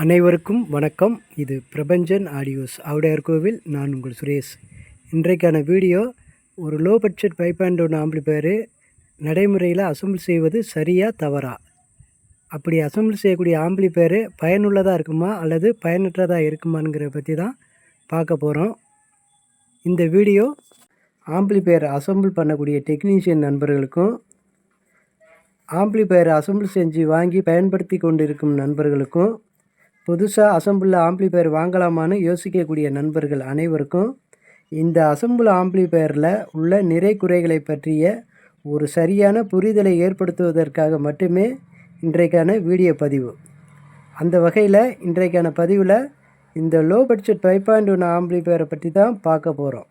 அனைவருக்கும் வணக்கம். இது பிரபஞ்சன் ஆடியோஸ் ஆவுடையார் கோவில். நான் உங்கள் சுரேஷ். இன்றைக்கான வீடியோ ஒரு லோ பட்ஜெட் 5.1 ஆம்பிளிஃபையரு நடைமுறையில் அசெம்பிள் செய்வது சரியா தவறா, அப்படி அசெம்பிள் செய்யக்கூடிய ஆம்பிளிஃபையரு பயனுள்ளதாக இருக்குமா அல்லது பயனற்றதாக இருக்குமாங்கிற பற்றி தான் பார்க்க போகிறோம். இந்த வீடியோ ஆம்பிளிஃபையர் அசெம்பிள் பண்ணக்கூடிய டெக்னீஷியன் நண்பர்களுக்கும், ஆம்பிளிஃபையர் அசெம்பிள் செஞ்சு வாங்கி பயன்படுத்தி கொண்டு இருக்கும் நண்பர்களுக்கும், புதுசாக அசெம்பிள் ஆம்பிளிஃபையர் வாங்கலாமான்னு யோசிக்கக்கூடிய நண்பர்கள் அனைவருக்கும் இந்த அசெம்பிள் ஆம்பிளிஃபையரில் உள்ள நிறை குறைகளை பற்றிய ஒரு சரியான புரிதலை ஏற்படுத்துவதற்காக மட்டுமே இன்றைக்கான வீடியோ பதிவு. அந்த வகையில் இன்றைக்கான பதிவில் இந்த லோ பட்ஜெட் 5.1 ஆம்பிளிஃபையரை பற்றி தான் பார்க்க போகிறோம்.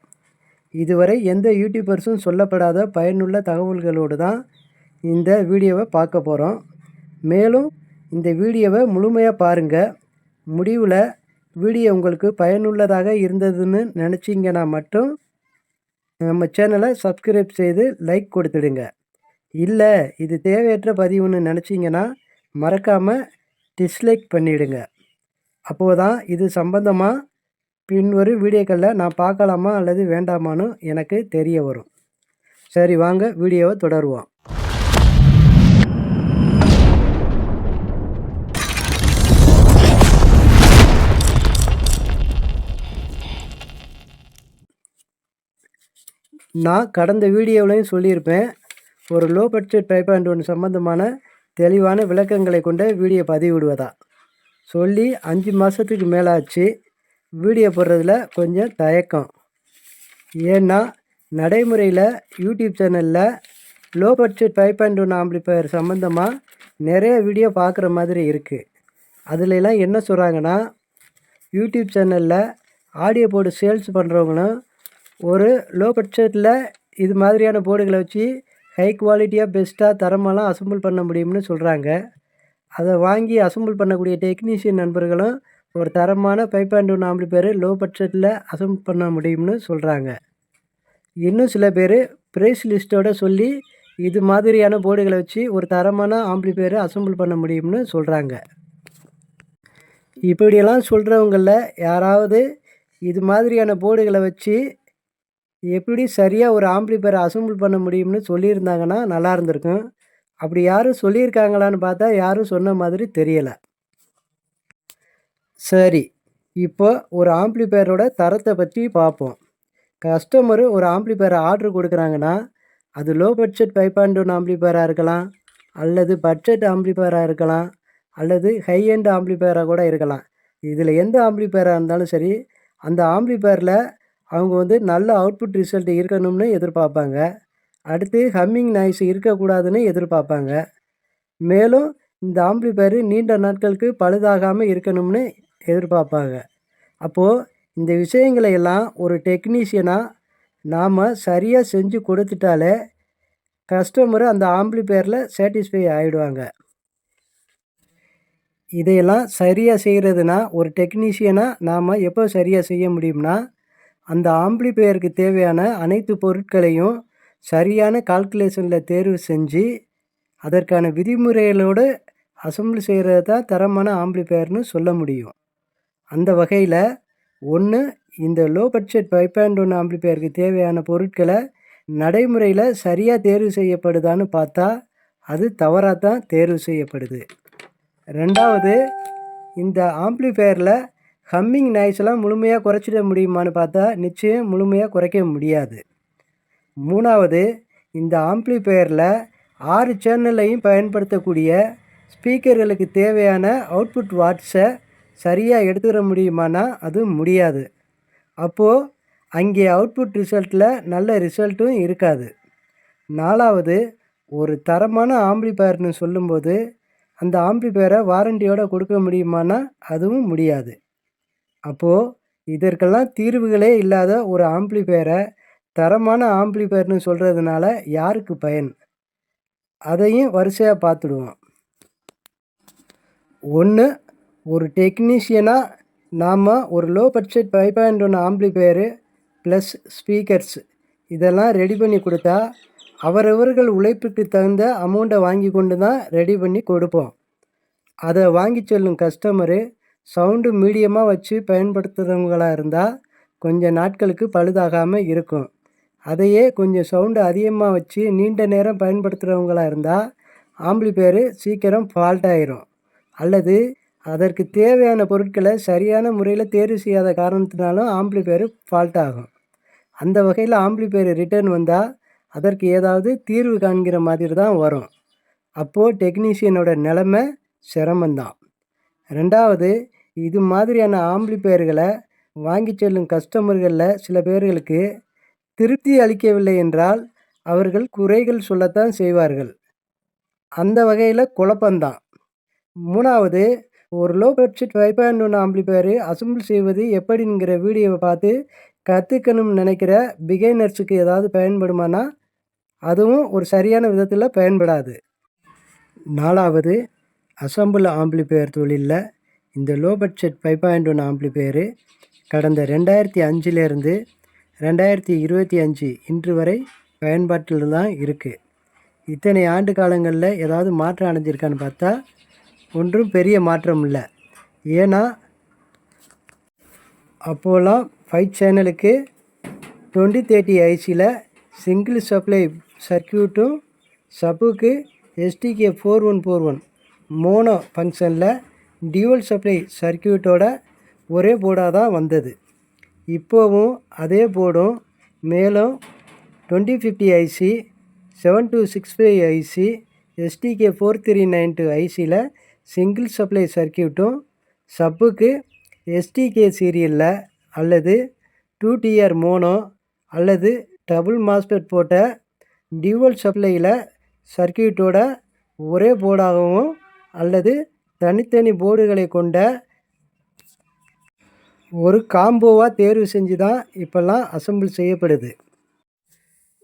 இதுவரை எந்த யூடியூபர்ஸும் சொல்லப்படாத பயனுள்ள தகவல்களோடு தான் இந்த வீடியோவை பார்க்க போகிறோம். மேலும் இந்த வீடியோவை முழுமையாக பாருங்கள். முடிவில் வீடியோ உங்களுக்கு பயனுள்ளதாக இருந்ததுன்னு நினச்சிங்கன்னா மட்டும் நம்ம சேனலை சப்ஸ்கிரைப் செய்து லைக் கொடுத்துடுங்க. இல்லை இது தேவையற்ற பதிவுன்னு நினச்சிங்கன்னா மறக்காமல் டிஸ்லைக் பண்ணிவிடுங்க. அப்போது தான் இது சம்பந்தமாக பின்வரும் வீடியோக்களில் நான் பார்க்கலாமா அல்லது வேண்டாமான்னு எனக்கு தெரிய வரும். சரி, வாங்க வீடியோவை தொடருவோம். நான் கடந்த வீடியோவிலையும் சொல்லியிருப்பேன், ஒரு லோ பட்ஜெட் 5.1 சம்மந்தமான தெளிவான விளக்கங்களை கொண்ட வீடியோ பதிவிடுவதா சொல்லி 5 மாதத்துக்கு மேலே ஆச்சு. வீடியோ போடுறதுல கொஞ்சம் தயக்கம். ஏன்னா நடைமுறையில் யூடியூப் சேனலில் லோ பட்ஜெட் 5.1 ஆம்பிளிஃபையர் சம்மந்தமாக நிறைய வீடியோ பார்க்குற மாதிரி இருக்குது. அதுலலாம் என்ன சொல்கிறாங்கன்னா, யூடியூப் சேனலில் ஆடியோ போர்டு சேல்ஸ் பண்ணுறவங்களும் ஒரு லோ பட்ஜெட்டில் இது மாதிரியான போர்டுகளை வச்சு ஹை குவாலிட்டியாக பெஸ்ட்டாக தரமெல்லாம் அசெம்பிள் பண்ண முடியும்னு சொல்கிறாங்க. அதை வாங்கி அசெம்பிள் பண்ணக்கூடிய டெக்னீஷியன் நண்பர்களும் ஒரு தரமான 5.1 ஆம்பிளிஃபையர் லோ பட்ஜெட்டில் அசெம்பிள் பண்ண முடியும்னு சொல்கிறாங்க. இன்னும் சில பேர் ப்ரைஸ் லிஸ்ட்டோடு சொல்லி இது மாதிரியான போர்டுகளை வச்சு ஒரு தரமான ஆம்பிளிஃபையரை அசெம்பிள் பண்ண முடியும்னு சொல்கிறாங்க. இப்படியெல்லாம் சொல்கிறவங்களில் யாராவது இது மாதிரியான போர்டுகளை வச்சு எப்படி சரியாக ஒரு ஆம்பிளிஃபையரை அசெம்பிள் பண்ண முடியும்னு சொல்லியிருந்தாங்கன்னா நல்லா இருந்திருக்கும். அப்படி யாரும் சொல்லியிருக்காங்களான்னு பார்த்தா யாரும் சொன்ன மாதிரி தெரியலை. சரி, இப்போ ஒரு ஆம்பிளிஃபையரோட தரத்தை பற்றி பார்ப்போம். கஸ்டமரு ஒரு ஆம்பிளிஃபையரை ஆர்டர் கொடுக்குறாங்கன்னா அது லோ பட்ஜெட் 5.1 ஆம்பிளிஃபையராக இருக்கலாம், அல்லது பட்ஜெட் ஆம்பிளிஃபையராக இருக்கலாம், அல்லது ஹை எண்ட் ஆம்பிளிஃபையராக கூட இருக்கலாம். இதில் எந்த ஆம்பிளிஃபையராக இருந்தாலும் சரி, அந்த ஆம்பிளிஃபையரில் அவங்க நல்ல அவுட்புட் ரிசல்ட் இருக்கணும்னு எதிர்பார்ப்பாங்க. அடுத்து ஹம்மிங் நாய்ஸ் இருக்கக்கூடாதுன்னு எதிர்பார்ப்பாங்க. மேலும் இந்த ஆம்பிளிஃபையர் நீண்ட நாட்களுக்கு பழுதாகாமல் இருக்கணும்னு எதிர்பார்ப்பாங்க. அப்போது இந்த விஷயங்களை எல்லாம் ஒரு டெக்னீஷியனாக நாம் சரியாக செஞ்சு கொடுத்துட்டாலே கஸ்டமரு அந்த ஆம்பிளிஃபையரில் சாட்டிஸ்ஃபை ஆகிடுவாங்க. இதையெல்லாம் சரியாக செய்கிறதுனா ஒரு டெக்னீஷியனாக நாம் எப்போ சரியாக செய்ய முடியும்னா, அந்த ஆம்பிளிஃபையருக்கு தேவையான அனைத்து பொருட்களையும் சரியான கால்குலேஷனில் தேர்வு செஞ்சு அதற்கான விதிமுறைகளோடு அசெம்பிள் செய்கிறது தான் தரமான ஆம்பிளிஃபையர்னு சொல்ல முடியும். அந்த வகையில் ஒன்று, இந்த லோ பட்ஜெட் 5.1 ஆம்பிளிஃபையருக்கு தேவையான பொருட்களை நடைமுறையில் சரியாக தேர்வு செய்யப்படுதான்னு பார்த்தா அது தவறாக தான் தேர்வு செய்யப்படுது. ரெண்டாவது, இந்த ஆம்பிளிஃபையரில் ஹம்மிங் நாய்ஸ்லாம் முழுமையாக குறைச்சிட முடியுமான்னு பார்த்தா நிச்சயம் முழுமையாக குறைக்க முடியாது. மூணாவது, இந்த ஆம்பிளிஃபையரில் 6 சேனல்லையும் பயன்படுத்தக்கூடிய ஸ்பீக்கர்களுக்கு தேவையான அவுட்புட் வாட்ஸை சரியாக எடுத்துக்கிற முடியுமானா அது முடியாது. அப்போது அங்கே அவுட்புட் ரிசல்ட்டில் நல்ல ரிசல்ட்டும் இருக்காது. நாலாவது, ஒரு தரமான ஆம்பிளிஃபையர்னு சொல்லும்போது அந்த ஆம்பிளிஃபையரை வாரண்டியோடு கொடுக்க முடியுமானா அதுவும் முடியாது. அப்போது இதற்கெல்லாம் தீர்வுகளே இல்லாத ஒரு ஆம்பிளிஃபையரை தரமான ஆம்பிளிஃபையர்னு சொல்கிறதுனால யாருக்கு பயன்? அதையும் வரிசையாக பார்த்துடுவோம். ஒன்று, ஒரு டெக்னீஷியனாக நாம் ஒரு low budget 5.1 amplifier plus speakers இதெல்லாம் ரெடி பண்ணி கொடுத்தா அவரவர்கள் உழைப்புக்கு தகுந்த அமௌண்ட்டை வாங்கி கொண்டு தான் ரெடி பண்ணி கொடுப்போம். அதை வாங்கி செல்லும் கஸ்டமரு சவுண்டு மீடியமாக வச்சு பயன்படுத்துகிறவங்களா இருந்தால் கொஞ்சம் நாட்களுக்கு பழுதாகாமல் இருக்கும். அதையே கொஞ்சம் சவுண்டு அதிகமாக வச்சு நீண்ட நேரம் பயன்படுத்துகிறவங்களா இருந்தால் ஆம்பிளிஃபையரு சீக்கிரம் ஃபால்ட் ஆயிரும். அல்லது அதற்கு தேவையான பொருட்களை சரியான முறையில் தேர்வு செய்யாத காரணத்தினாலும் ஆம்பிளிஃபையரு ஃபால்ட் ஆகும். அந்த வகையில் ஆம்பிளிஃபையர் ரிட்டர்ன் வந்தால் அதற்கு ஏதாவது தீர்வு காண்கிற மாதிரி தான் வரும். அப்போது டெக்னீஷியனோட நிலைமை சிரமந்தான். ரெண்டாவது, இது மாதிரியான ஆம்பிளிஃபையர்களை வாங்கி செல்லும் கஸ்டமர்களில் சில பேர்களுக்கு திருப்தி அளிக்கவில்லை என்றால் அவர்கள் குறைகள் சொல்லத்தான் செய்வார்கள். அந்த வகையில் குழப்பந்தான். மூணாவது, ஒரு லோ பட்ஜெட் 5.1 ஆம்பிளிஃபையரு அசெம்பிள் செய்வது எப்படிங்கிற வீடியோவை பார்த்து கற்றுக்கணும்னு நினைக்கிற பிகைனர்ஸுக்கு ஏதாவது பயன்படுமானா அதுவும் ஒரு சரியான விதத்தில் பயன்படாது. நாலாவது, அசெம்பிள் ஆம்பிளிஃபையர் தொழிலில் இந்த லோ பட்ஜெட் 5.1 ஆம்பிளிஃபையரு கடந்த 2005லேருந்து 2025 இன்று வரை பயன்பாட்டில் தான் இருக்குது. இத்தனை ஆண்டு காலங்களில் ஏதாவது மாற்றம் அடைஞ்சிருக்கான்னு பார்த்தா ஒன்றும் பெரிய மாற்றம் இல்லை. ஏன்னா அப்போலாம் 5 சேனலுக்கு 2030 ஐசியில் சிங்கிள் சப்ளை சர்க்கியூட்டும் சப்புக்கு STK4141 மோனோ ஃபங்க்ஷனில் டியூவல் சப்ளை சர்க்கியூட்டோட ஒரே போர்டாக தான் வந்தது. இப்போவும் அதே போர்டும் மேலும் 2050 ஐசி 7265 ஐசி STK4392 ஐசியில் சிங்கிள் சப்ளை சர்க்கியூட்டும் சப்புக்கு STK சீரியலில் அல்லது 2TR மோனோ அல்லது டபுள் மாஸ்பெட் போட்ட டியூவல் சப்ளையில் சர்க்கியூட்டோட ஒரே போர்டாகவும் அல்லது தனித்தனி போர்டுகளை கொண்ட ஒரு காம்போவாக தேர்வு செஞ்சு தான் இப்போல்லாம் அசெம்பிள் செய்யப்படுது.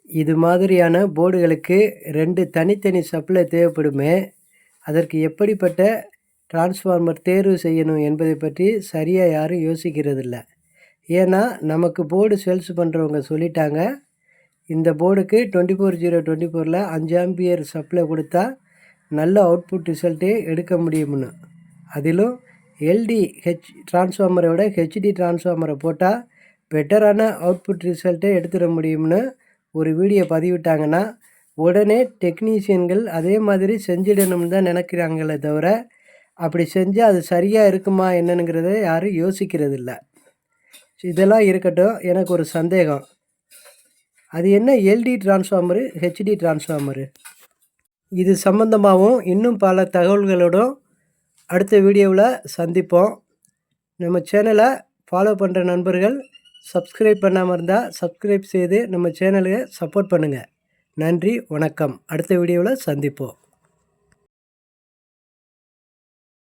இது மாதிரியான போர்டுகளுக்கு 2 தனித்தனி சப்ளை தேவைப்படுமே, அதற்கு எப்படிப்பட்ட டிரான்ஸ்ஃபார்மர் தேர்வு செய்யணும் என்பதை பற்றி சரியாக யாரும் யோசிக்கிறதில்ல. ஏன்னா நமக்கு போர்டு சேல்ஸ் பண்ணுறவங்க சொல்லிட்டாங்க, இந்த போர்டுக்கு 24024ல் 5 ஆம்பியர் சப்ளை கொடுத்தா நல்ல அவுட்புட் ரிசல்ட்டே எடுக்க முடியும்னு. அதிலும் LDH டிரான்ஸ்ஃபார்மரை விட HD டிரான்ஸ்ஃபார்மரை போட்டால் பெட்டரான அவுட்புட் ரிசல்ட்டே எடுத்துட முடியும்னு ஒரு வீடியோ பதிவிட்டாங்கன்னா உடனே டெக்னீஷியன்கள் அதே மாதிரி செஞ்சிடணும்னு தான் நினைக்கிறாங்களே தவிர அப்படி செஞ்சால் அது சரியாக இருக்குமா என்னங்கிறத யாரும் யோசிக்கிறதில்ல. இதெல்லாம் இருக்கட்டும், எனக்கு ஒரு சந்தேகம். அது என்ன LD டிரான்ஸ்ஃபார்மரு HD டிரான்ஸ்ஃபார்மரு? இது சம்மந்தமாகவும் இன்னும் பல தகவல்களோடும் அடுத்த வீடியோவில் சந்திப்போம். நம்ம சேனலை ஃபாலோ பண்ணுற நண்பர்கள் சப்ஸ்கிரைப் பண்ணாமல் இருந்தால் சப்ஸ்கிரைப் செய்து நம்ம சேனலுக்கு சப்போர்ட் பண்ணுங்கள். நன்றி, வணக்கம். அடுத்த வீடியோவில் சந்திப்போம்.